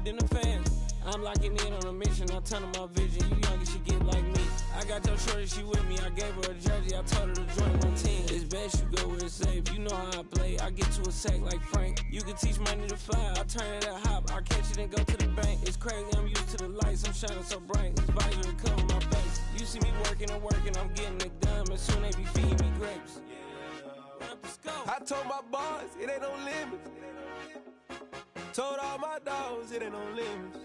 than the fans. I'm locking in on a mission, I'm turning my vision. You young and she get like me. I got your shorty, she with me. I gave her a jersey, I told her to join my team. It's best you go where it's safe. You know how I play. I get to a sack like Frank. You can teach money to fly. I turn it a hop. I catch it and go to the bank. It's crazy, I'm used to the lights. I'm shining so bright. This visor will cover my face. You see me working and working. I'm getting it done. And soon they be feeding me grapes. I told my boys it ain't no limits. Told all my dogs it ain't no limits.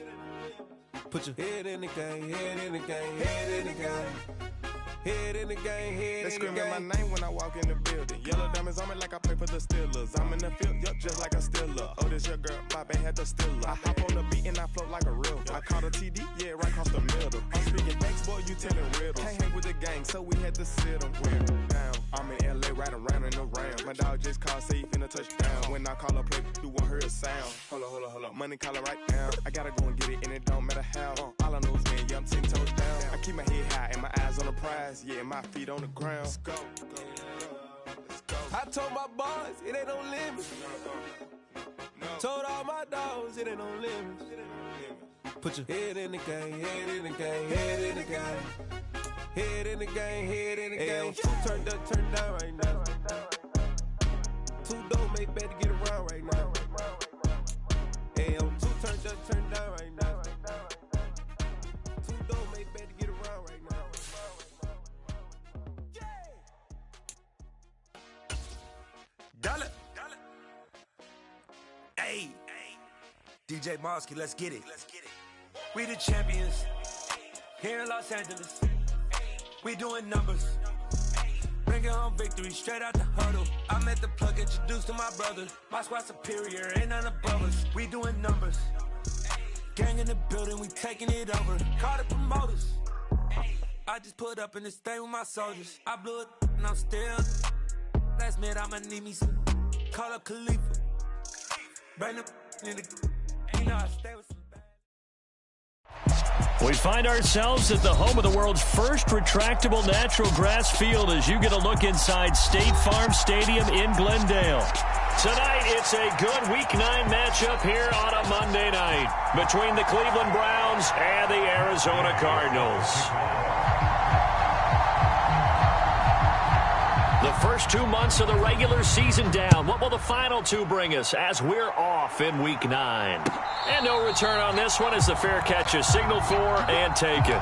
Put your head in the game, head in the game, head in the game. Head in the game, head in the game. They screaming my name when I walk in the building. Yellow diamonds on me like I play for the Steelers. I'm in the field, yup, just like a Steeler. Oh, this your girl, Bobby had the Steeler. I hop on the beat and I float like a river. I caught a TD, yeah, right across the middle. I'm speaking thanks, boy, you telling riddles. Can't hang with the gang, so we had to sit them down. I'm in LA, riding around in the Ram. My dog just called, say he finna touchdown. When I call a play, you won't hear a sound. Hold up, money calling right now. I gotta go and get it, and it don't matter how. All I know is man, yeah, I'm 10 toes down. I keep my head high and my eyes on the prize. Yeah, my feet on the ground. Let's go. I told my boys it ain't no limits. Told all my dogs it ain't no limits. Put your head in the game, head in the game, head in the game. Head in the game, head in the game. Two turned up, turned down right now. Two dope make better get around right now. Hey, I'm two turned up, turned down right now. Two dope make better get around right now. Dollar. Hey. DJ Mosky, let's get it. We the champions here in Los Angeles. We doing numbers. Bringing home victory straight out the huddle. I'm at the plug, introduced to my brother. My squad superior, ain't none above us. We doing numbers. Gang in the building, we taking it over. Call the promoters. I just put up in this thing with my soldiers. I blew it and I'm still. Last minute I'ma need me some. Call up Khalifa. Bring them in the. You know I stay with some. We find ourselves at the home of the world's first retractable natural grass field as you get a look inside State Farm Stadium in Glendale. Tonight, it's a good Week 9 matchup here on a Monday night between the Cleveland Browns and the Arizona Cardinals. The first 2 months of the regular season down. What will the final two bring us as we're off in Week 9? And no return on this one as the fair catch is signaled for and taken.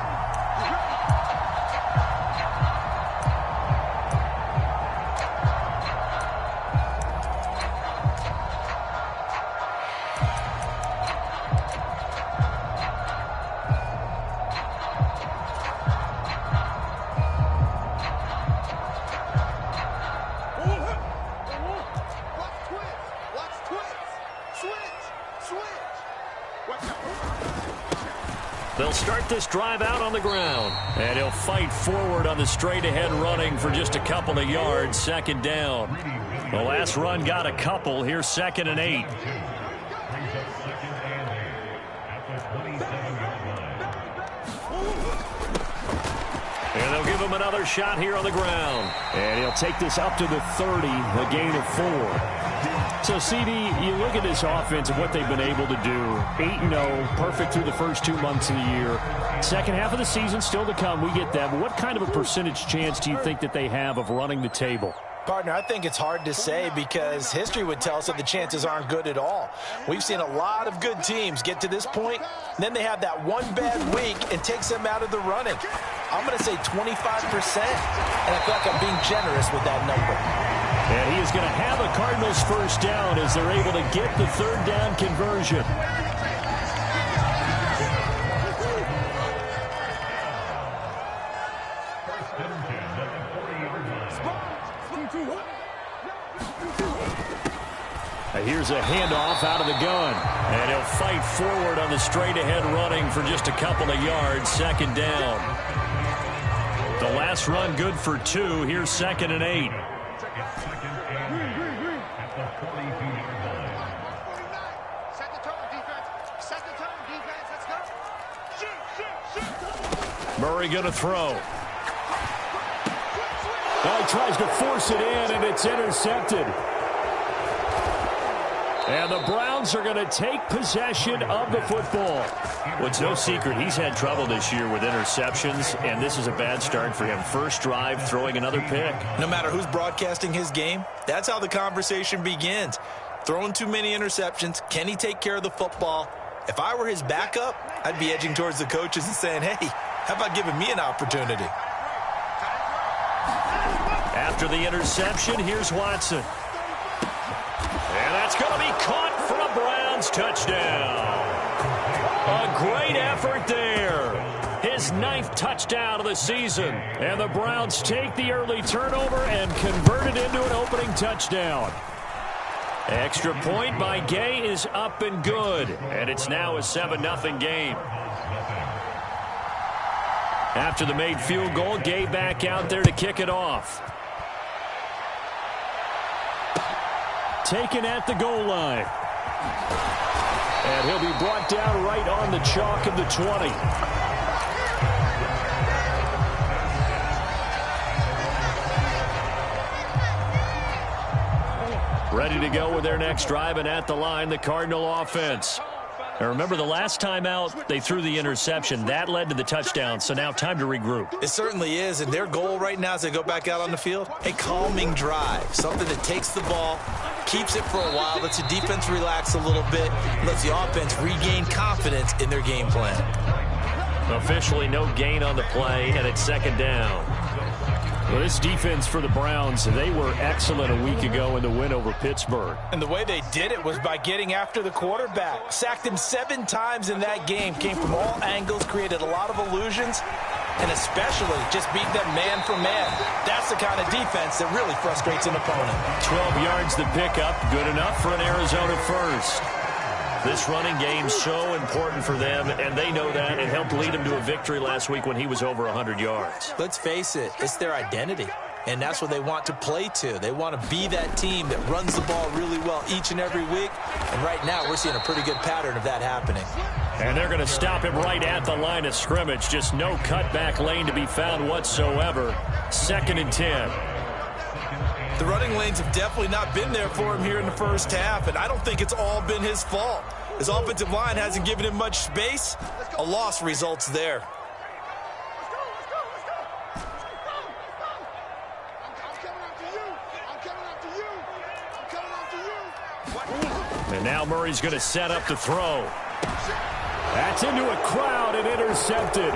They'll start this drive out on the ground, and he'll fight forward on the straight-ahead running for just a couple of yards, second down. The last run got a couple. Here's 2nd and 8. And they'll give him another shot here on the ground. And he'll take this up to the 30, a gain of 4. So, CD, you look at this offense and what they've been able to do. 8-0, perfect through the first 2 months of the year. Second half of the season still to come. We get that. But what kind of a percentage chance do you think that they have of running the table? Partner, I think it's hard to say because history would tell us that the chances aren't good at all. We've seen a lot of good teams get to this point, and then they have that one bad week and takes them out of the running. I'm going to say 25%, and I feel like I'm being generous with that number. And he is going to have a Cardinals first down as they're able to get the third down conversion. Here's a handoff out of the gun. And he'll fight forward on the straight-ahead running for just a couple of yards, second down. The last run good for 2. Here's 2nd and 8. Murray going to throw. Now he tries to force it in, and it's intercepted. And the Browns are going to take possession of the football. Well, it's no secret he's had trouble this year with interceptions, and this is a bad start for him. First drive, throwing another pick. No matter who's broadcasting his game, that's how the conversation begins. Throwing too many interceptions, can he take care of the football? If I were his backup, I'd be edging towards the coaches and saying, hey, how about giving me an opportunity? After the interception, here's Watson. And that's going to be caught for a Browns touchdown. A great effort there. His 9th touchdown of the season. And the Browns take the early turnover and convert it into an opening touchdown. Extra point by Gay is up and good. And it's now a 7-0 game. After the made field goal, Gay back out there to kick it off. Taken at the goal line. And he'll be brought down right on the chalk of the 20. Ready to go with their next drive, and at the line, the Cardinal offense. Now remember, the last time out, they threw the interception. That led to the touchdown, so now time to regroup. It certainly is, and their goal right now as they go back out on the field, a calming drive, something that takes the ball, keeps it for a while, lets the defense relax a little bit, lets the offense regain confidence in their game plan. Officially no gain on the play, and it's second down. Well, this defense for the Browns, they were excellent a week ago in the win over Pittsburgh. And the way they did it was by getting after the quarterback. Sacked him 7 times in that game. Came from all angles, created a lot of illusions, and especially just beat them man for man. That's the kind of defense that really frustrates an opponent. 12 yards the pickup, good enough for an Arizona first. This running game's so important for them, and they know that. It helped lead them to a victory last week when he was over 100 yards. Let's face it, it's their identity, and that's what they want to play to. They want to be that team that runs the ball really well each and every week, and right now we're seeing a pretty good pattern of that happening. And they're going to stop him right at the line of scrimmage. Just no cutback lane to be found whatsoever. 2nd and 10. The running lanes have definitely not been there for him here in the first half, and I don't think it's all been his fault. His offensive line hasn't given him much space. A loss results there. And now Murray's going to set up to throw. That's into a crowd and intercepted.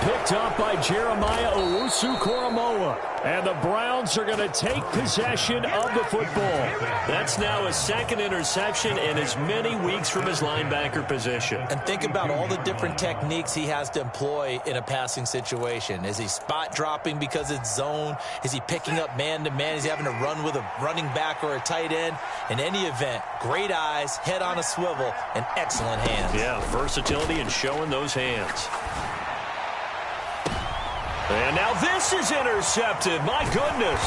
Picked up by Jeremiah Owusu-Koramoah. And the Browns are going to take possession of the football. That's now a 2nd interception in as many weeks from his linebacker position. And think about all the different techniques he has to employ in a passing situation. Is he spot dropping because it's zone? Is he picking up man-to-man? Is he having to run with a running back or a tight end? In any event, great eyes, head on a swivel, and excellent hands. Yeah, versatility and showing those hands. And now this is intercepted. My goodness.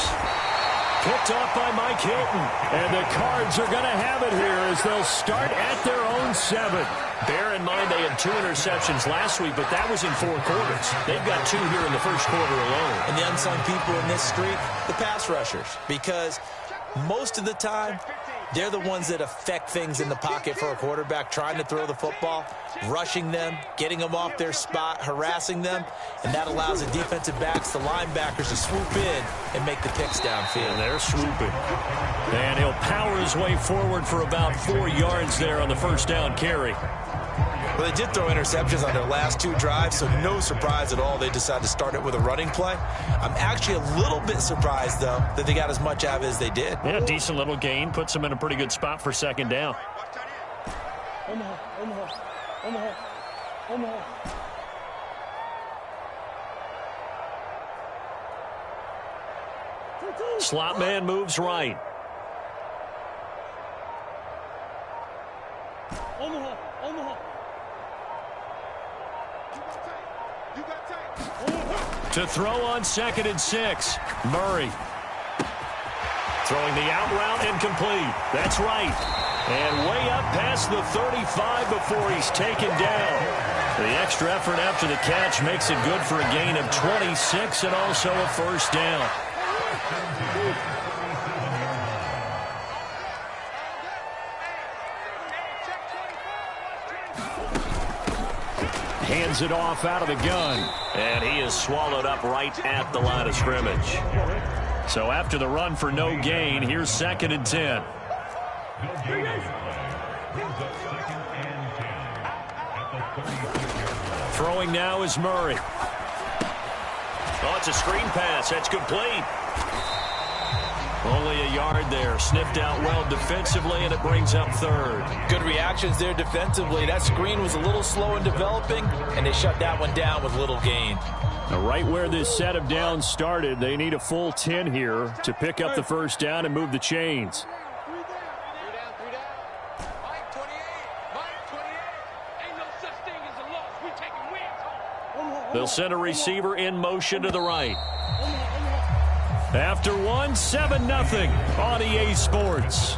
Picked off by Mike Hilton. And the Cards are going to have it here as they'll start at their own 7. Bear in mind they had 2 interceptions last week, but that was in 4 quarters. They've got 2 here in the first quarter alone. And the unsung people in this streak, the pass rushers. Because most of the time, they're the ones that affect things in the pocket for a quarterback, trying to throw the football, rushing them, getting them off their spot, harassing them, and that allows the defensive backs, the linebackers, to swoop in and make the picks downfield. And they're swooping. And he'll power his way forward for about 4 yards there on the first down carry. Well, they did throw interceptions on their last 2 drives, so no surprise at all they decided to start it with a running play. I'm actually a little bit surprised, though, that they got as much out of it as they did. Yeah, decent little gain. Puts them in a pretty good spot for 2nd down. Omaha. Slot man moves right. Omaha. To throw on 2nd and 6. Murray. Throwing the out route incomplete. That's right. And way up past the 35 before he's taken down. The extra effort after the catch makes it good for a gain of 26 and also a first down. Hands it off out of the gun. And he is swallowed up right at the line of scrimmage. So after the run for no gain, here's 2nd and 10. Throwing now is Murray. Oh, it's a screen pass. That's complete. Only a yard there. Sniffed out well defensively, and it brings up 3rd. Good reactions there defensively. That screen was a little slow in developing, and they shut that one down with little gain. Now, right where this set of downs started, they need a full 10 here to pick up the first down and move the chains. They'll send a receiver in motion to the right. After one, 7-0 on EA Sports.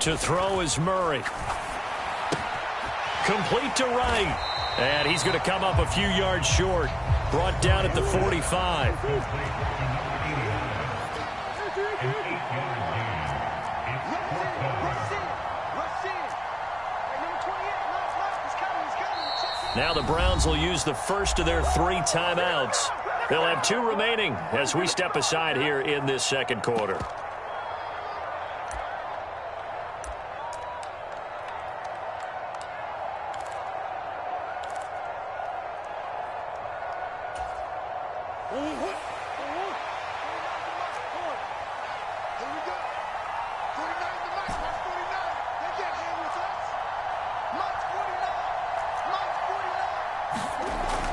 To throw is Murray. Complete to right. And he's going to come up a few yards short. Brought down at the 45. Now the Browns will use the first of their 3 timeouts. They'll have 2 remaining as we step aside here in this second quarter.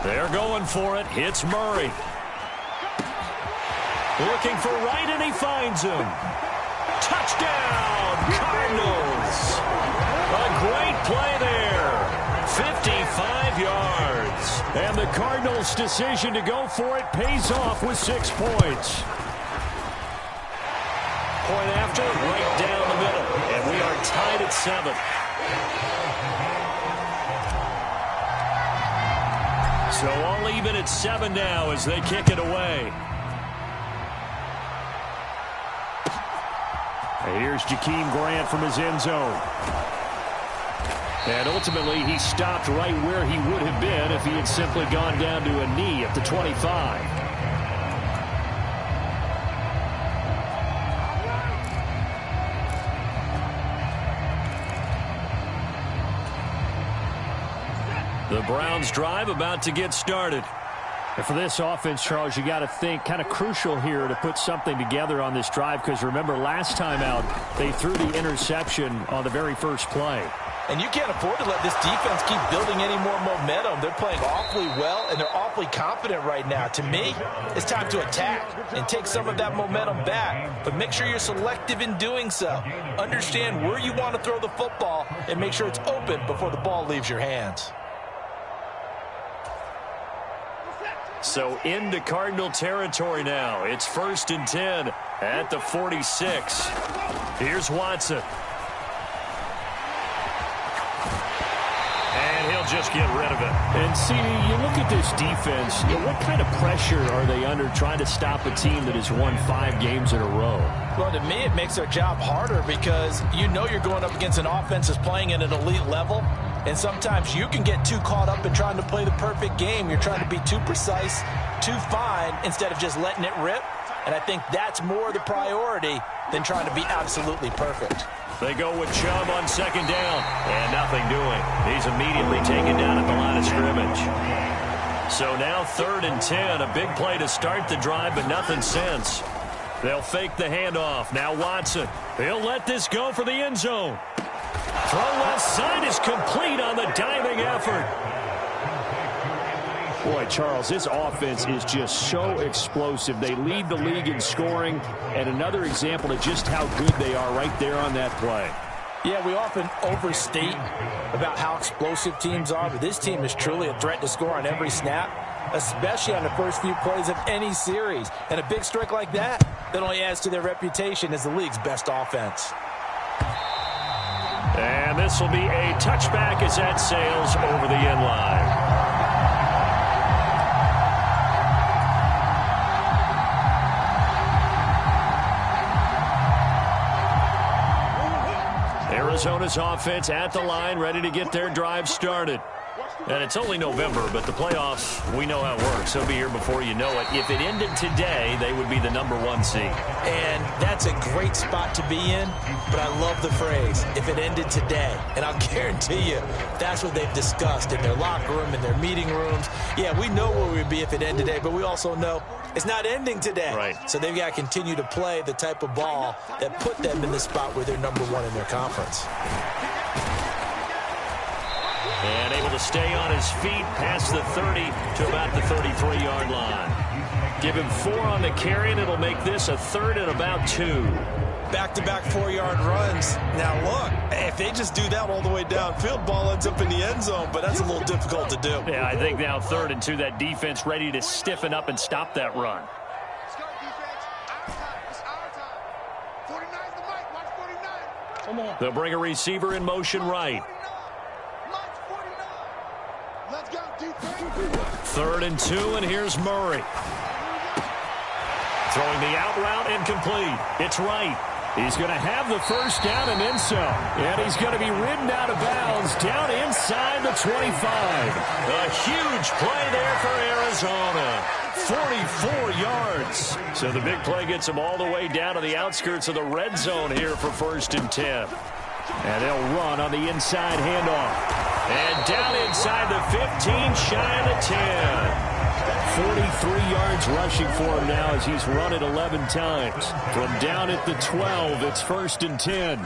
They're going for it. Hits Murray. Looking for right, and he finds him. Touchdown, Cardinals. A great play there. 55 yards. And the Cardinals' decision to go for it pays off with 6 points. Point after, right down the middle. And we are tied at 7. So all even at 7 now as they kick it away. And here's Jakeem Grant from his end zone. And ultimately he stopped right where he would have been if he had simply gone down to a knee at the 25. The Browns drive about to get started. And for this offense, Charles, you got to think kind of crucial here to put something together on this drive, because remember last time out they threw the interception on the very first play. And you can't afford to let this defense keep building any more momentum. They're playing awfully well, and they're awfully confident right now. To me, it's time to attack and take some of that momentum back. But make sure you're selective in doing so. Understand where you want to throw the football and make sure it's open before the ball leaves your hands. So into Cardinal territory now. It's 1st and 10 at the 46. Here's Watson. And he'll just get rid of it. And see, you look at this defense, what kind of pressure are they under trying to stop a team that has won 5 games in a row? Well, to me, it makes their job harder because you know you're going up against an offense that's playing at an elite level. And sometimes you can get too caught up in trying to play the perfect game. You're trying to be too precise, too fine, instead of just letting it rip. And I think that's more the priority than trying to be absolutely perfect. They go with Chubb on 2nd down. And nothing doing. He's immediately taken down at the line of scrimmage. So now 3rd and 10. A big play to start the drive, but nothing since. They'll fake the handoff. Now Watson. He'll let this go for the end zone. Throw left side is complete on the diving effort. Boy, Charles, this offense is just so explosive. They lead the league in scoring, and another example of just how good they are right there on that play. Yeah, we often overstate about how explosive teams are, but this team is truly a threat to score on every snap, especially on the first few plays of any series. And a big strike like that only adds to their reputation as the league's best offense. And this will be a touchback as that sails over the end line. Arizona's offense at the line, ready to get their drive started. And it's only November, but the playoffs, we know how it works. They'll be here before you know it. If it ended today, they would be the #1 seed. And that's a great spot to be in, but I love the phrase, if it ended today. And I'll guarantee you, that's what they've discussed in their locker room, in their meeting rooms. Yeah, we know where we'd be if it ended today, but we also know it's not ending today. Right. So they've got to continue to play the type of ball that put them in the spot where they're #1 in their conference. And able to stay on his feet past the 30 to about the 33-yard line. Give him 4 on the carry, and it'll make this a 3rd and about 2. Back-to-back 4-yard runs. Now, look, if they just do that all the way downfield, ball ends up in the end zone, but that's a little difficult to do. Yeah, I think now 3rd and 2, that defense ready to stiffen up and stop that run. Let's go, defense. Our time. It's our time. 49's the mic. Watch 49. Come on. They'll bring a receiver in motion right. 3rd and 2, and here's Murray. Throwing the out route incomplete. It's right. He's going to have the first down and then some. And he's going to be ridden out of bounds down inside the 25. A huge play there for Arizona. 44 yards. So the big play gets him all the way down to the outskirts of the red zone here for 1st and 10. And they'll run on the inside handoff. And down inside the 15, shy of the 10. 43 yards rushing for him now as he's run it 11 times. From down at the 12, it's 1st and 10.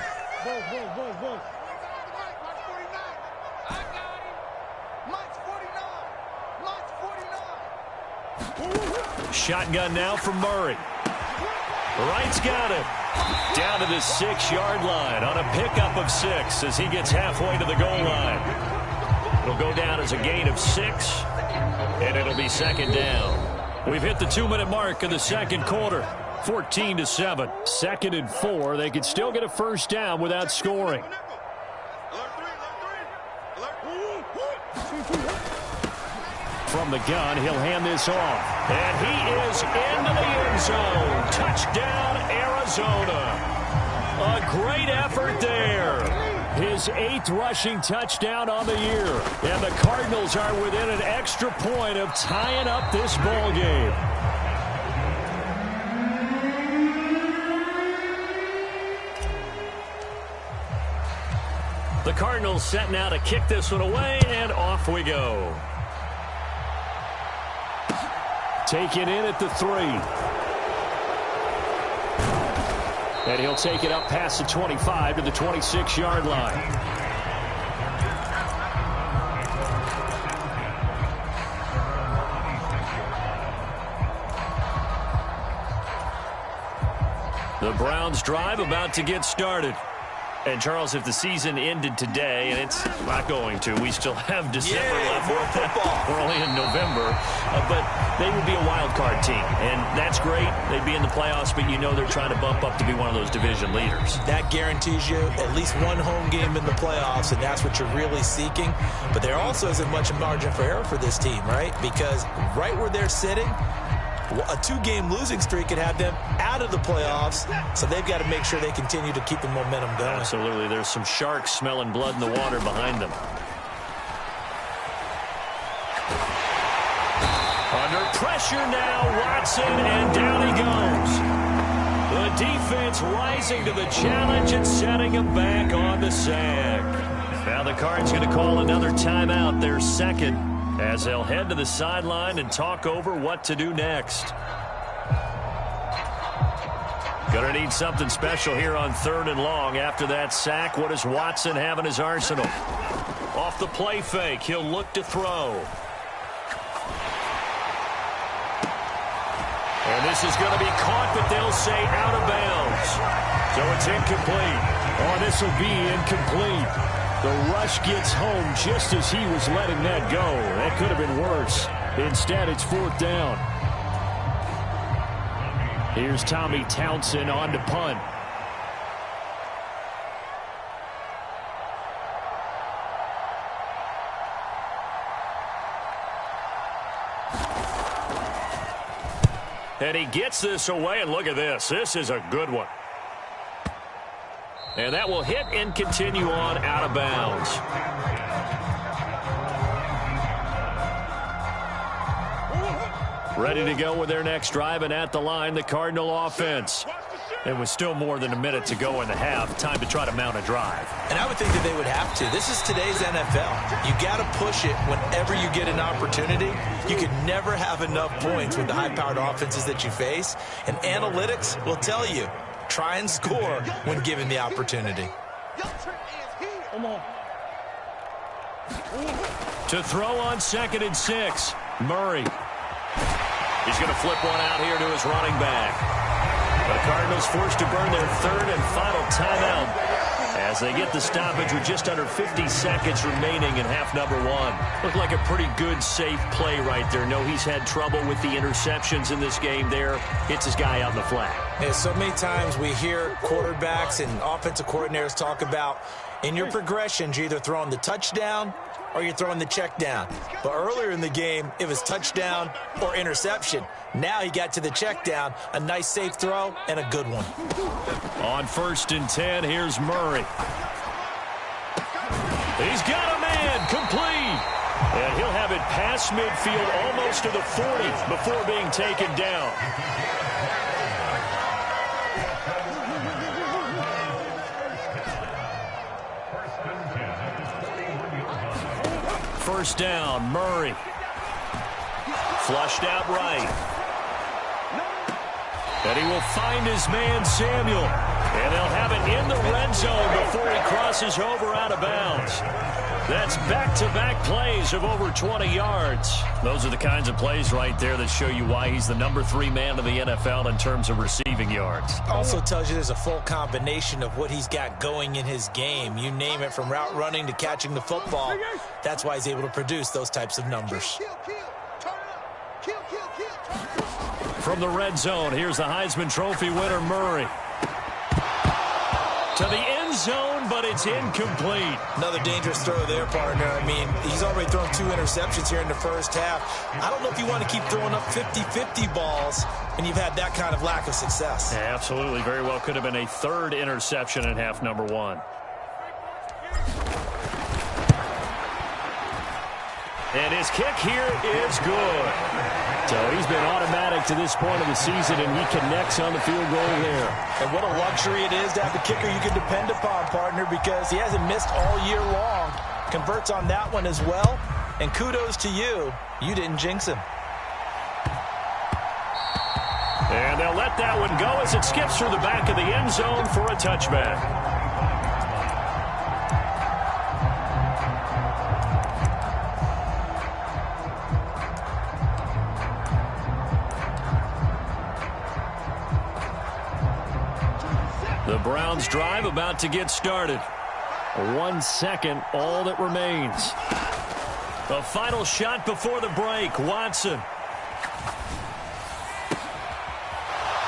Shotgun now from Murray. Wright's got it. Down to the 6-yard line on a pickup of 6 as he gets halfway to the goal line. It'll go down as a gain of 6, and it'll be 2nd down. We've hit the 2-minute mark of the 2nd quarter. 14-7. 2nd and 4. They could still get a first down without scoring. From the gun, he'll hand this off. And he is into the end zone. Touchdown, Arizona. A great effort there. His 8th rushing touchdown on the year. And the Cardinals are within an extra point of tying up this ball game. The Cardinals set now to kick this one away, and off we go. Taken in at the 3. And he'll take it up past the 25 to the 26-yard line. The Browns drive about to get started. And, Charles, if the season ended today, and it's not going to, we still have December left. We're only in November. But they would be a wild card team. And that's great. They'd be in the playoffs, but you know they're trying to bump up to be one of those division leaders. That guarantees you at least one home game in the playoffs, and that's what you're really seeking. But there also isn't much margin for error for this team, right? Because right where they're sitting, a 2-game losing streak could have them out of the playoffs, so they've got to make sure they continue to keep the momentum going. Absolutely. There's some sharks smelling blood in the water behind them. Under pressure now, Watson, and down he goes. The defense rising to the challenge and setting him back on the sack. Now the Cards going to call another timeout, their 2nd. As they'll head to the sideline and talk over what to do next. Gonna need something special here on 3rd and long. After that sack, what does Watson have in his arsenal? Off the play fake, he'll look to throw. And this is going to be caught, but they'll say out of bounds. So it's incomplete. Oh, this will be incomplete. The rush gets home just as he was letting that go. That could have been worse. Instead, it's 4th down. Here's Tommy Townsend on to punt. And he gets this away, and look at this. This is a good one. And that will hit and continue on out of bounds. Ready to go with their next drive, and at the line, the Cardinal offense. It was still more than a minute to go in the half. Time to try to mount a drive. And I would think that they would have to. This is today's NFL. You got to push it whenever you get an opportunity. You can never have enough points with the high-powered offenses that you face. And analytics will tell you, try and score when given the opportunity. To throw on 2nd and 6, Murray. He's going to flip one out here to his running back. The Cardinals forced to burn their 3rd and final timeout as they get the stoppage with just under 50 seconds remaining in half number 1. Looked like a pretty good, safe play right there. No, he's had trouble with the interceptions in this game there. Hits his guy out in the flat. Yeah, so many times we hear quarterbacks and offensive coordinators talk about in your progressions, you're either throwing the touchdown or you're throwing the check down. But earlier in the game, it was touchdown or interception. Now he got to the check down, a nice safe throw, and a good one. On 1st and 10, here's Murray. He's got a man, complete. And he'll have it past midfield almost to the 40 before being taken down. First down, Murray. Flushed out right. And he will find his man, Samuel. And they'll have it in the red zone before he crosses over out of bounds. That's back-to-back plays of over 20 yards. Those are the kinds of plays right there that show you why he's the number 3 man in the NFL in terms of receiving yards. Also tells you there's a full combination of what he's got going in his game. You name it, from route running to catching the football. That's why he's able to produce those types of numbers. From the red zone, here's the Heisman Trophy winner, Murray. To the end zone, but it's incomplete. Another dangerous throw there, partner. I mean, he's already thrown 2 interceptions here in the first half. I don't know if you want to keep throwing up 50-50 balls, and you've had that kind of lack of success. Yeah, absolutely. Very well could have been a 3rd interception in half number 1. And his kick here is good. So he's been automatic to this point of the season, and he connects on the field goal there. And what a luxury it is to have a kicker you can depend upon, partner, because he hasn't missed all year long. Converts on that one as well. And kudos to you. You didn't jinx him. And they'll let that one go as it skips through the back of the end zone for a touchback. The Browns drive about to get started. 1 second, all that remains. A final shot before the break. Watson.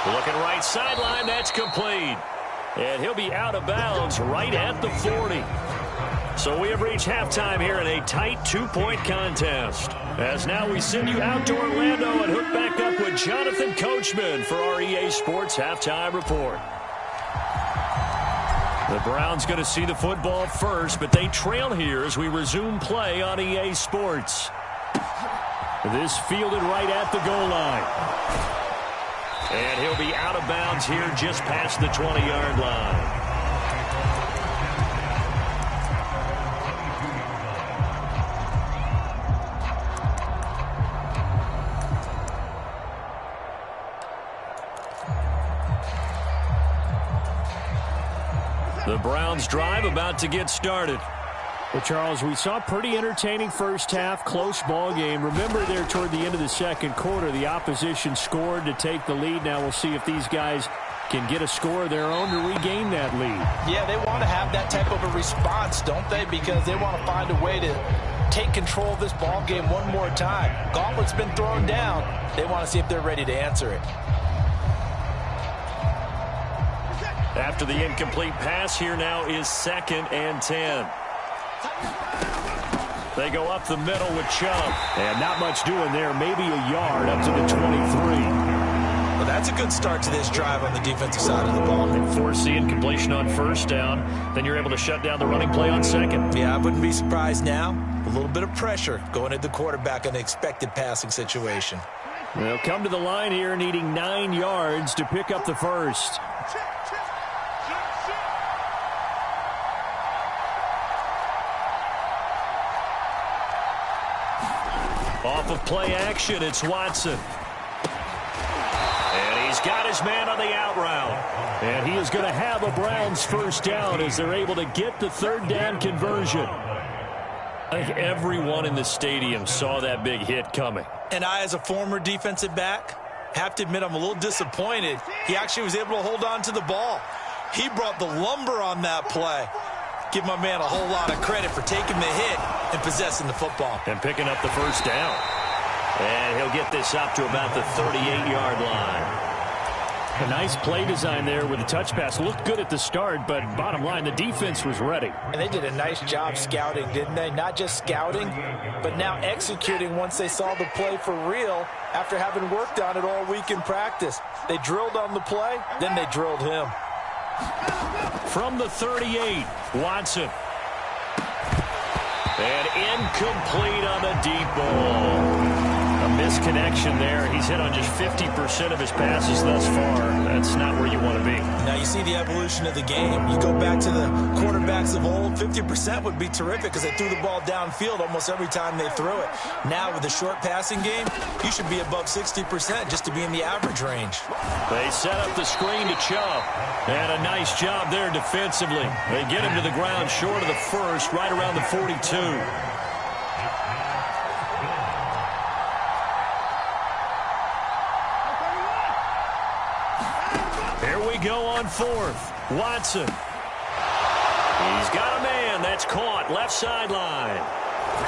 Looking right sideline, that's complete. And he'll be out of bounds right at the 40. So we have reached halftime here in a tight 2-point contest. As now we send you out to Orlando and hook back up with Jonathan Coachman for our EA Sports Halftime Report. The Browns going to see the football first, but they trail here as we resume play on EA Sports. This fielded right at the goal line. And he'll be out of bounds here just past the 20-yard line. The Browns drive about to get started. Well, Charles, we saw a pretty entertaining first half, close ball game. Remember there toward the end of the second quarter, the opposition scored to take the lead. Now we'll see if these guys can get a score of their own to regain that lead. Yeah, they want to have that type of a response, don't they? Because they want to find a way to take control of this ball game one more time. Gauntlet's been thrown down. They want to see if they're ready to answer it. After the incomplete pass, here now is 2nd and 10. They go up the middle with Chubb. And not much doing there, maybe a yard up to the 23. Well, that's a good start to this drive on the defensive side of the ball. Force the incompletion on first down. Then you're able to shut down the running play on second. Yeah, I wouldn't be surprised now. A little bit of pressure going at the quarterback in an expected passing situation. They'll come to the line here needing 9 yards to pick up the first. Off of play action, it's Watson. And he's got his man on the out route. And he is going to have a Browns first down as they're able to get the third down conversion. I think everyone in the stadium saw that big hit coming. And I, as a former defensive back, have to admit I'm a little disappointed. He actually was able to hold on to the ball. He brought the lumber on that play. Give my man a whole lot of credit for taking the hit and possessing the football. And picking up the first down. And he'll get this up to about the 38-yard line. A nice play design there with the touch pass. Looked good at the start, but bottom line, the defense was ready. And they did a nice job scouting, didn't they? Not just scouting, but now executing once they saw the play for real after having worked on it all week in practice. They drilled on the play, then they drilled him. From the 38, Watson. And incomplete on the deep ball. A misconnection there. He's hit on just 50% of his passes thus far. That's not where you want to be. Now you see the evolution of the game. You go back to the quarterbacks of old, 50% would be terrific because they threw the ball downfield almost every time they threw it. Now with the short passing game, you should be above 60% just to be in the average range. They set up the screen to Chubb. And a nice job there defensively. They get him to the ground short of the first, right around the 42. Go on fourth. Watson. He's got a man. That's caught. Left sideline.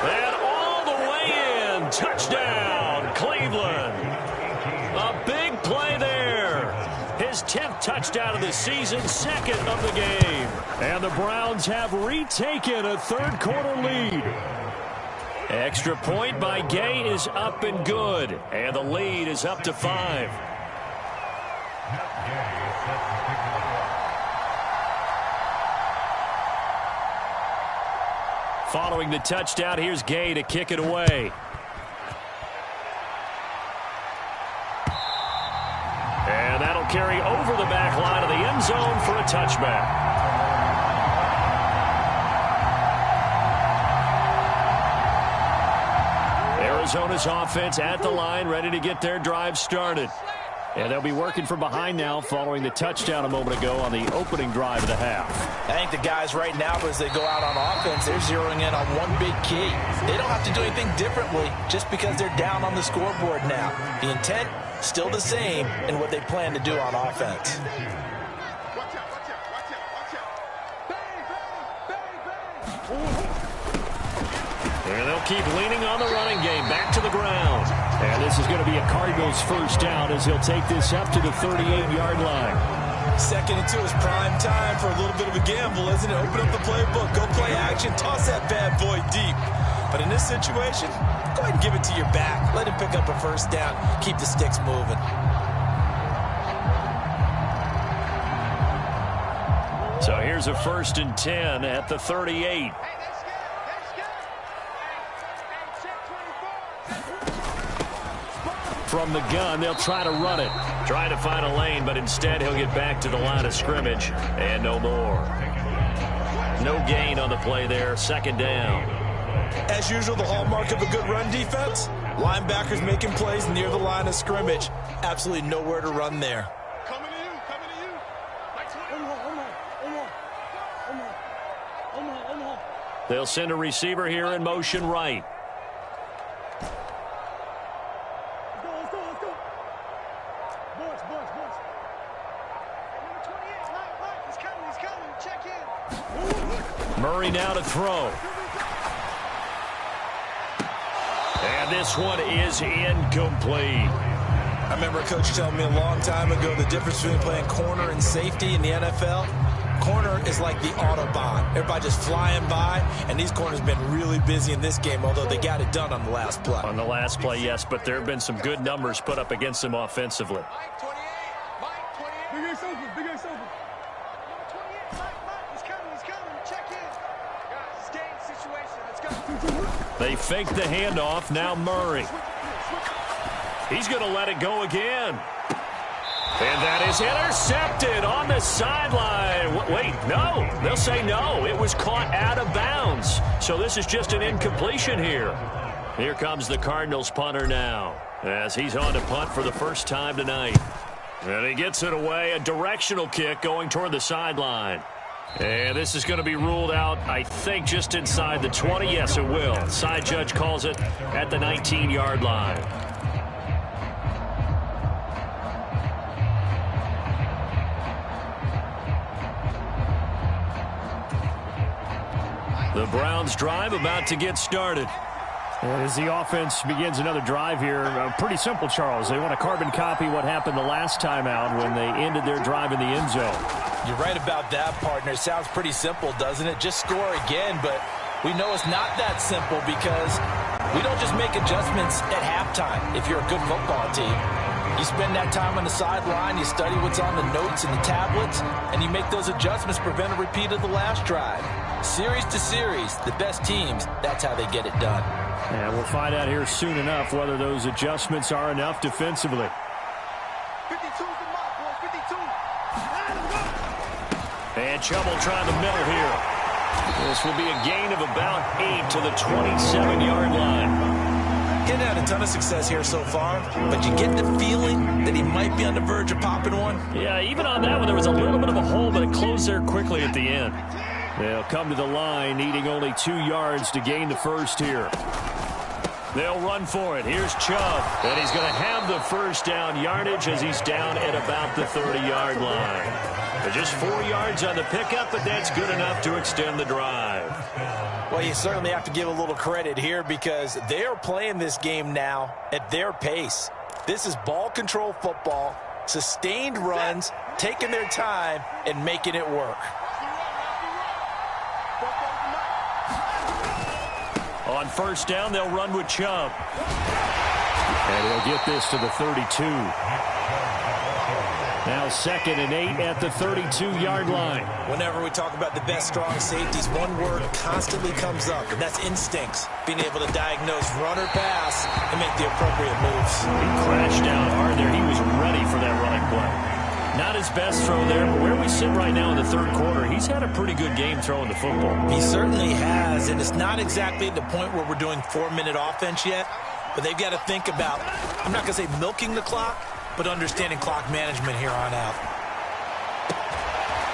And all the way in. Touchdown, Cleveland. A big play there. His 10th touchdown of the season, second of the game. And the Browns have retaken a third-quarter lead. Extra point by Gay is up and good. And the lead is up to 5. Following the touchdown, here's Gay to kick it away. And that'll carry over the back line of the end zone for a touchback. Arizona's offense at the line, ready to get their drive started. And they'll be working from behind now following the touchdown a moment ago on the opening drive of the half. I think the guys right now, as they go out on offense, they're zeroing in on one big key. They don't have to do anything differently just because they're down on the scoreboard now. The intent, still the same in what they plan to do on offense. And they'll keep leaning on the running game. Back to the ground. And this is going to be a Cardinals first down as he'll take this up to the 38-yard line. Second and 2 is prime time for a little bit of a gamble, isn't it? Open up the playbook, go play action, toss that bad boy deep. But in this situation, go ahead and give it to your back. Let him pick up a first down. Keep the sticks moving. So here's a 1st and 10 at the 38. From the gun, they'll try to run it. Try to find a lane, but instead he'll get back to the line of scrimmage. And no more. No gain on the play there. 2nd down. As usual, the hallmark of a good run defense, linebackers making plays near the line of scrimmage. Absolutely nowhere to run there. Coming to you, coming to you. They'll send a receiver here in motion right. Murray now to throw. And this one is incomplete. I remember a coach telling me a long time ago the difference between playing corner and safety in the NFL. Corner is like the Autobahn. Everybody just flying by, and these corners have been really busy in this game, although they got it done on the last play. On the last play, yes, but there have been some good numbers put up against them offensively. They fake the handoff. Now Murray. He's going to let it go again. And that is intercepted on the sideline. Wait, no. They'll say no. It was caught out of bounds. So this is just an incompletion here. Here comes the Cardinals punter now, as he's on to punt for the first time tonight. And he gets it away. A directional kick going toward the sideline. And this is going to be ruled out, I think, just inside the 20. Yes, it will. Side judge calls it at the 19-yard line. The Browns drive about to get started. As the offense begins another drive here, pretty simple, Charles. They want to carbon copy what happened the last time out when they ended their drive in the end zone. You're right about that, partner. It sounds pretty simple, doesn't it? Just score again, but we know it's not that simple because we don't just make adjustments at halftime if you're a good football team. You spend that time on the sideline, you study what's on the notes and the tablets, and you make those adjustments to prevent a repeat of the last drive. Series to series, the best teams, that's how they get it done. And we'll find out here soon enough whether those adjustments are enough defensively. 52's the mark, boy. 52. And Chubb will try the middle here. This will be a gain of about 8 to the 27-yard line. Getting had a ton of success here so far, but you get the feeling that he might be on the verge of popping one. Yeah, even on that one, there was a little bit of a hole, but it closed there quickly at the end. They'll come to the line, needing only 2 yards to gain the first here. They'll run for it. Here's Chubb, and he's going to have the first down yardage as he's down at about the 30-yard line. Just 4 yards on the pickup, but that's good enough to extend the drive. Well, you certainly have to give a little credit here because they are playing this game now at their pace. This is ball control football, sustained runs, taking their time, and making it work. On first down, they'll run with Chubb. And he'll get this to the 32. Now 2nd and 8 at the 32-yard line. Whenever we talk about the best strong safeties, one word constantly comes up, and that's instincts. Being able to diagnose run or pass and make the appropriate moves. He crashed down hard there. He was ready for that running play. Not his best throw there, but where we sit right now in the third quarter, he's had a pretty good game throwing the football. He certainly has, and it's not exactly at the point where we're doing 4-minute offense yet, but they've got to think about, I'm not going to say milking the clock, but understanding clock management here on out.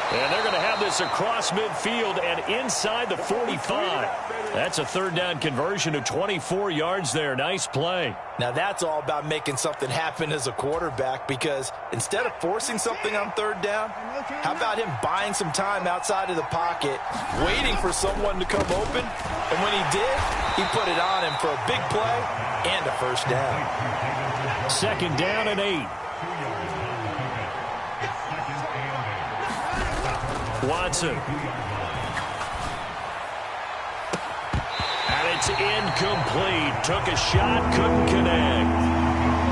And they're going to have this across midfield and inside the 45. That's a third down conversion of 24 yards there. Nice play. Now that's all about making something happen as a quarterback, because instead of forcing something on third down, how about him buying some time outside of the pocket, waiting for someone to come open, and when he did, he put it on him for a big play and a first down. 2nd down and 8. Watson. And it's incomplete. Took a shot, couldn't connect.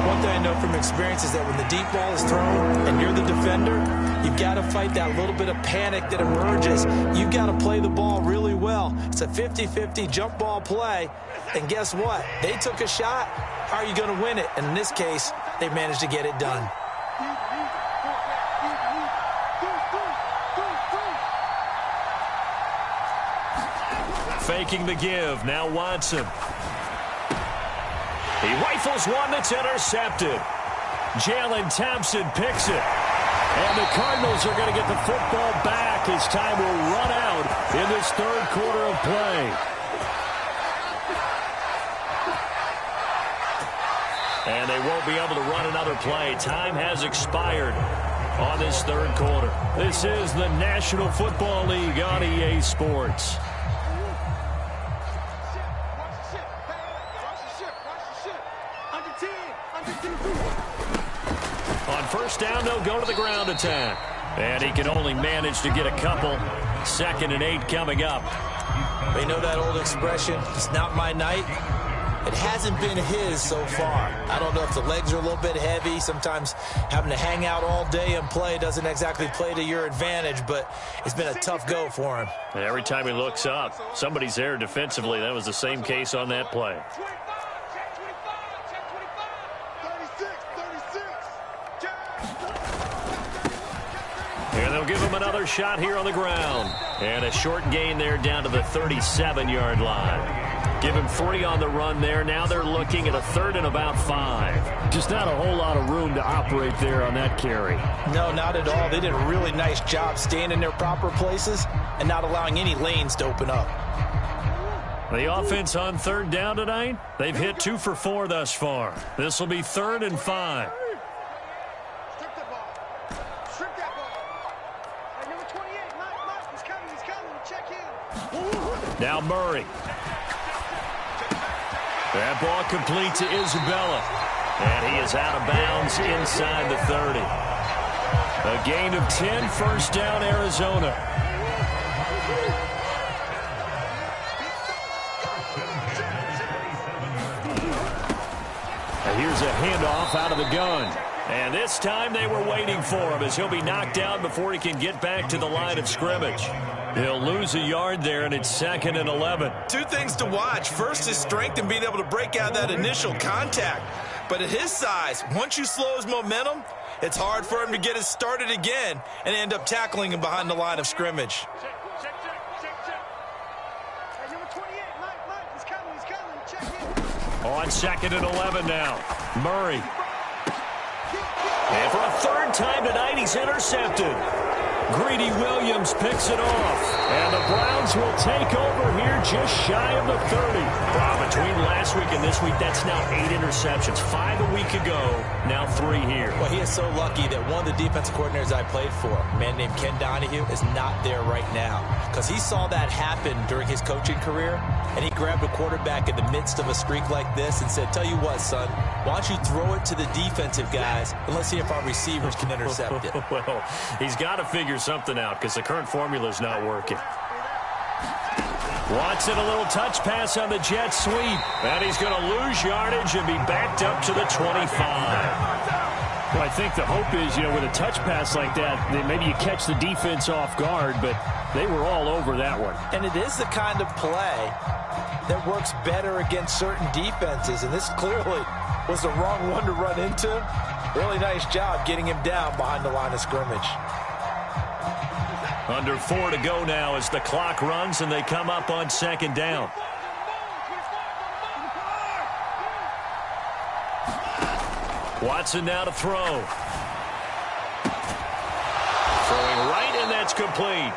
One thing I know from experience is that when the deep ball is thrown and you're the defender, you've got to fight that little bit of panic that emerges. You've got to play the ball really well. It's a 50-50 jump ball play. And guess what? They took a shot. How are you going to win it? And in this case, they managed to get it done. Faking the give. Now Watson. He rifles one that's intercepted. Jalen Thompson picks it. And the Cardinals are going to get the football back as time will run out in this third quarter of play. And they won't be able to run another play. Time has expired on this third quarter. This is the National Football League on EA Sports. On first down, they'll go to the ground attack. And he can only manage to get a couple. 2nd and 8 coming up. They know that old expression, it's not my night. It hasn't been his so far. I don't know if the legs are a little bit heavy. Sometimes having to hang out all day and play doesn't exactly play to your advantage, but it's been a tough go for him. And every time he looks up, somebody's there defensively. That was the same case on that play. And they'll give him another shot here on the ground. And a short gain there down to the 37-yard line. Give him 3 on the run there. Now they're looking at a 3rd and about 5. Just not a whole lot of room to operate there on that carry. No, not at all. They did a really nice job staying in their proper places and not allowing any lanes to open up. The offense on 3rd down tonight, they've hit 2 for 4 thus far. This will be 3rd and 5. Now Murray. That ball complete to Isabella. And he is out of bounds inside the 30. A gain of 10, first down, Arizona. And here's a handoff out of the gun. And this time they were waiting for him as he'll be knocked down before he can get back to the line of scrimmage. He'll lose a yard there, and it's 2nd and 11. 2 things to watch. First, his strength and being able to break out that initial contact. But at his size, once you slow his momentum, it's hard for him to get it started again and end up tackling him behind the line of scrimmage. On 2nd and 11 now. Murray. And for a 3rd time tonight, he's intercepted. Greedy Williams picks it off. And the Browns will take over here just shy of the 30. Wow, between last week and this week, that's now 8 interceptions. 5 a week ago, now 3 here. Well, he is so lucky that one of the defensive coordinators I played for, a man named Ken Donahue, is not there right now. Because he saw that happen during his coaching career, and he grabbed a quarterback in the midst of a streak like this and said, tell you what, son, why don't you throw it to the defensive guys, and let's see if our receivers can intercept it. Well, he's got to figure something out because the current formula is not working. Watson, a little touch pass on the jet sweep. And he's going to lose yardage and be backed up to the 25. Well, I think the hope is, with a touch pass like that, maybe you catch the defense off guard, but they were all over that one. And it is the kind of play that works better against certain defenses, and this clearly was the wrong one to run into. Really nice job getting him down behind the line of scrimmage. Under 4 to go now as the clock runs and they come up on 2nd down. Watson now to throw. Throwing right, and that's complete.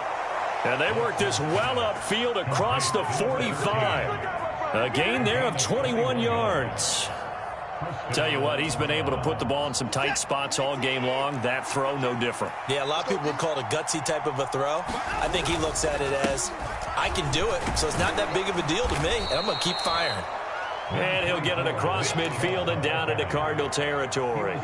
And they work this well upfield across the 45. A gain there of 21 yards. Tell you what, he's been able to put the ball in some tight spots all game long. That throw, no different. Yeah, a lot of people would call it a gutsy type of a throw. I think he looks at it as, I can do it, so it's not that big of a deal to me, and I'm going to keep firing. And he'll get it across midfield and down into Cardinal territory.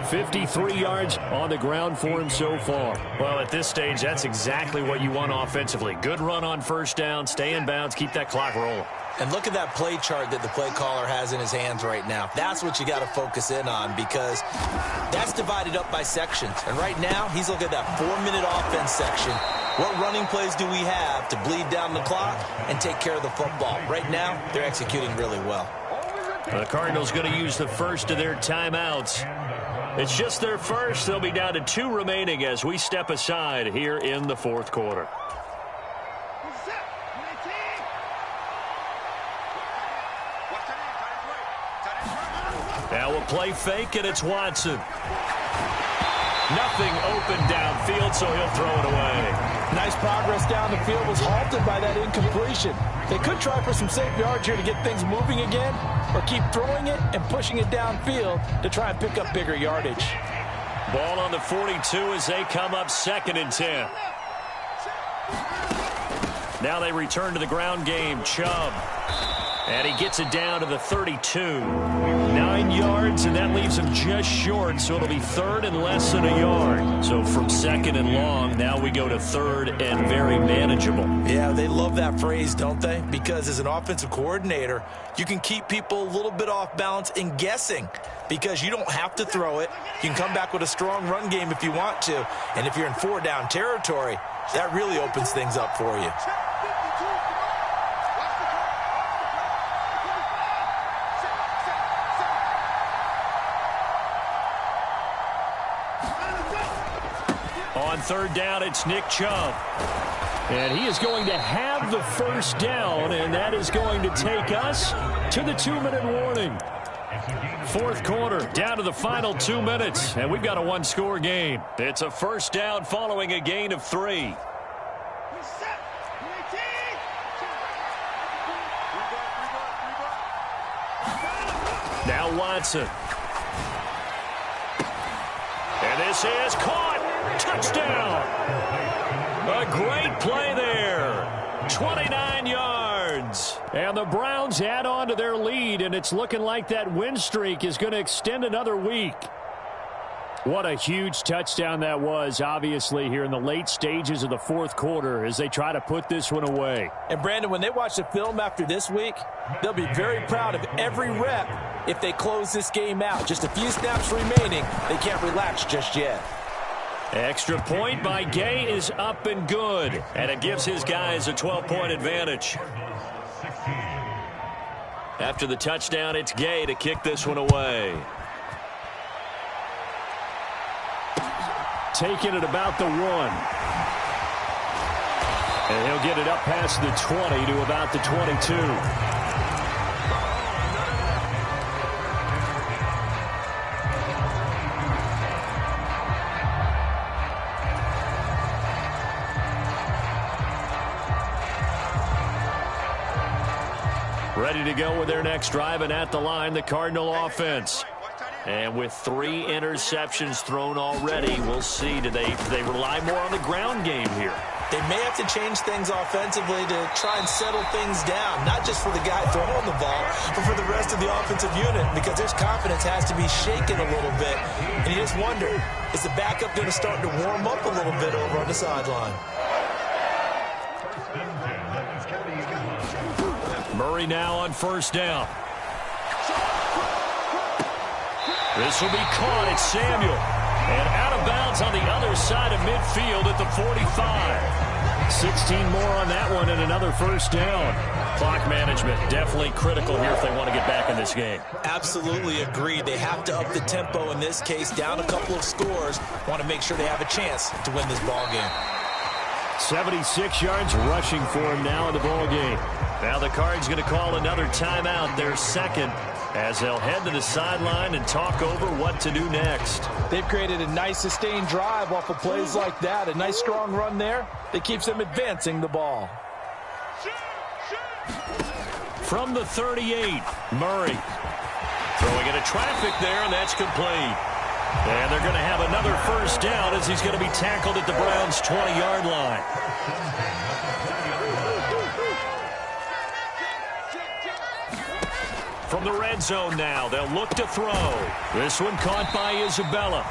53 yards on the ground for him so far. Well, at this stage, that's exactly what you want offensively. Good run on 1st down, stay in bounds, keep that clock rolling. And look at that play chart that the play caller has in his hands right now. That's what you got to focus in on because that's divided up by sections. And right now, he's looking at that 4-minute offense section. What running plays do we have to bleed down the clock and take care of the football? Right now, they're executing really well. The Cardinals going to use the first of their timeouts. It's just their first. They'll be down to 2 remaining as we step aside here in the 4th quarter. Now we'll play fake, and it's Watson. Nothing open downfield, so he'll throw it away. Nice progress down the field was halted by that incompletion. They could try for some safe yards here to get things moving again, or keep throwing it and pushing it downfield to try and pick up bigger yardage. Ball on the 42 as they come up 2nd and 10. Now they return to the ground game. Chubb. And he gets it down to the 32. 9 yards, and that leaves him just short, so it'll be third and less than a yard. So from second and long, now we go to third and very manageable. Yeah, they love that phrase, don't they? Because as an offensive coordinator, you can keep people a little bit off balance and guessing because you don't have to throw it. You can come back with a strong run game if you want to. And if you're in 4-down territory, that really opens things up for you. On third down, it's Nick Chubb. And he is going to have the first down, and that is going to take us to the 2-minute warning. Fourth quarter, down to the final 2 minutes, and we've got a one-score game. It's a first down following a gain of 3. Now Watson. And this is caught. Touchdown. A great play there. 29 yards. And the Browns add on to their lead, and it's looking like that win streak is going to extend another week. What a huge touchdown that was, obviously, here in the late stages of the fourth quarter as they try to put this one away. And, Brandon, when they watch the film after this week, they'll be very proud of every rep if they close this game out. Just a few snaps remaining. They can't relax just yet. Extra point by Gay is up and good. And it gives his guys a 12-point advantage. After the touchdown, it's Gay to kick this one away. Taking it about the 1. And he'll get it up past the 20 to about the 22. Ready to go with their next drive, and at the line, the Cardinal offense. And with 3 interceptions thrown already, we'll see. Do they rely more on the ground game here? They may have to change things offensively to try and settle things down, not just for the guy throwing the ball, but for the rest of the offensive unit, because their confidence has to be shaken a little bit. And you just wonder, is the backup going to start to warm up a little bit over on the sideline? Murray now on first down. This will be caught. It's Samuel. And out of bounds on the other side of midfield at the 45. 16 more on that one and another first down. Clock management definitely critical here if they want to get back in this game. Absolutely agreed. They have to up the tempo in this case, down a couple of scores. Want to make sure they have a chance to win this ball game. 76 yards rushing for him now in the ball game. Now the Cards going to call another timeout, their second, as they'll head to the sideline and talk over what to do next. They've created a nice sustained drive off of plays like that. A nice strong run there that keeps them advancing the ball. From the 38, Murray. Throwing into traffic there, and that's complete. And they're going to have another first down as he's going to be tackled at the Browns' 20-yard line. From the red zone now, they'll look to throw. This one caught by Isabella.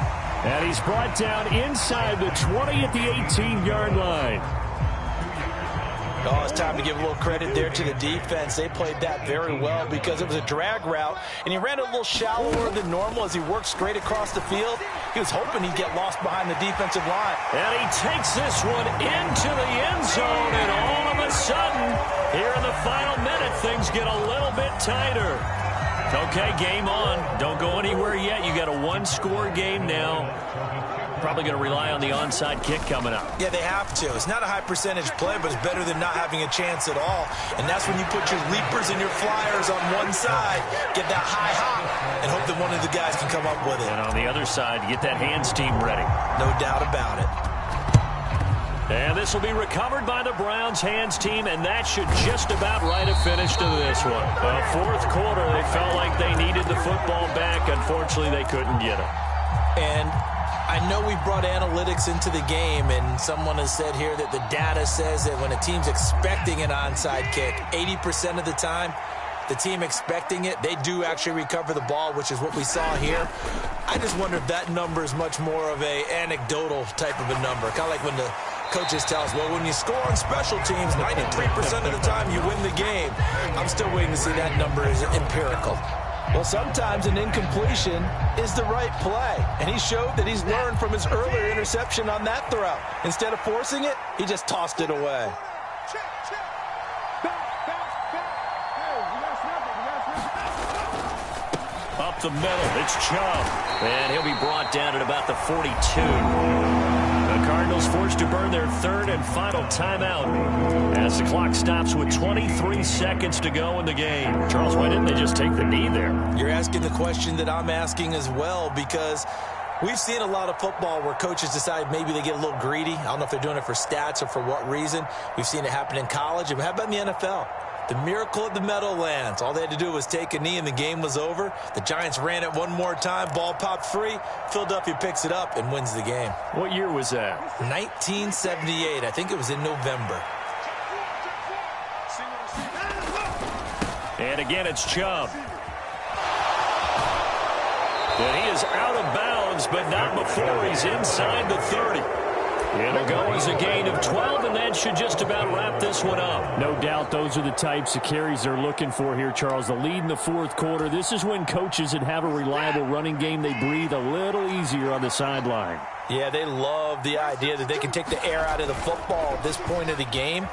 And he's brought down inside the 20 at the 18-yard line. Oh, it's time to give a little credit there to the defense. They played that very well because it was a drag route, and he ran a little shallower than normal as he worked straight across the field. He was hoping he'd get lost behind the defensive line. And he takes this one into the end zone, and all of a sudden, here in the final minute, things get a little bit tighter. Okay, game on. Don't go anywhere yet. You got a one-score game now. Probably going to rely on the onside kick coming up. Yeah, they have to. It's not a high-percentage play, but it's better than not having a chance at all. And that's when you put your leapers and your flyers on one side, get that high hop, and hope that one of the guys can come up with it. And on the other side, get that hands team ready. No doubt about it. And this will be recovered by the Browns hands team, and that should just about write a finish to this one. Fourth quarter, they felt like they needed the football back. Unfortunately, they couldn't get it. And I know we brought analytics into the game, and someone has said here that the data says that when a team's expecting an onside kick, 80% of the time, the team expecting it, they do actually recover the ball, which is what we saw here. I just wonder if that number is much more of a anecdotal type of a number. Kind of like when the coaches tell us, well, when you score on special teams, 93% of the time you win the game. I'm still waiting to see that number is empirical. Well, sometimes an incompletion is the right play, and he showed that he's learned from his earlier interception on that throw. Instead of forcing it, he just tossed it away. Up the middle, it's Chubb. And he'll be brought down at about the 42. The Cardinals forced to burn their third and final timeout as the clock stops with 23 seconds to go in the game. Charles, why didn't they just take the knee there? You're asking the question that I'm asking as well, because we've seen a lot of football where coaches decide maybe they get a little greedy. I don't know if they're doing it for stats or for what reason. We've seen it happen in college. And how about in the NFL? The miracle of the Meadowlands. All they had to do was take a knee and the game was over. The Giants ran it one more time. Ball popped free. Philadelphia picks it up and wins the game. What year was that? 1978. I think it was in November. And again, it's Chubb. And he is out of bounds, but not before he's inside the 30. It'll go as a gain of 12, and that should just about wrap this one up. No doubt those are the types of carries they're looking for here, Charles. The lead in the fourth quarter. This is when coaches that have a reliable running game, they breathe a little easier on the sideline. Yeah, they love the idea that they can take the air out of the football at this point of the game.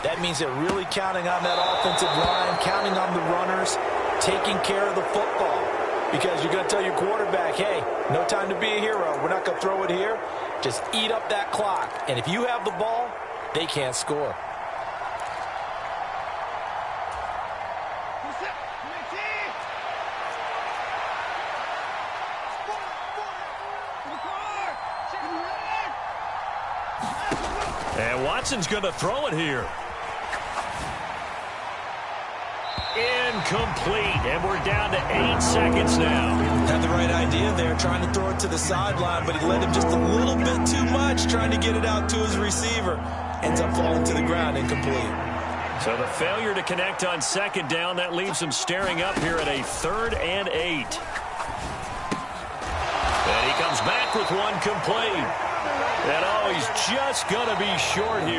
That means they're really counting on that offensive line, counting on the runners, taking care of the football. Because you're going to tell your quarterback, hey, no time to be a hero. We're not going to throw it here. Just eat up that clock. And if you have the ball, they can't score. And Watson's going to throw it here. Incomplete, and we're down to 8 seconds now. Had the right idea there, trying to throw it to the sideline, but he led him just a little bit too much, trying to get it out to his receiver. Ends up falling to the ground, incomplete. So the failure to connect on second down, that leaves him staring up here at a 3rd and 8. And he comes back with one complete. And oh, he's just going to be short here.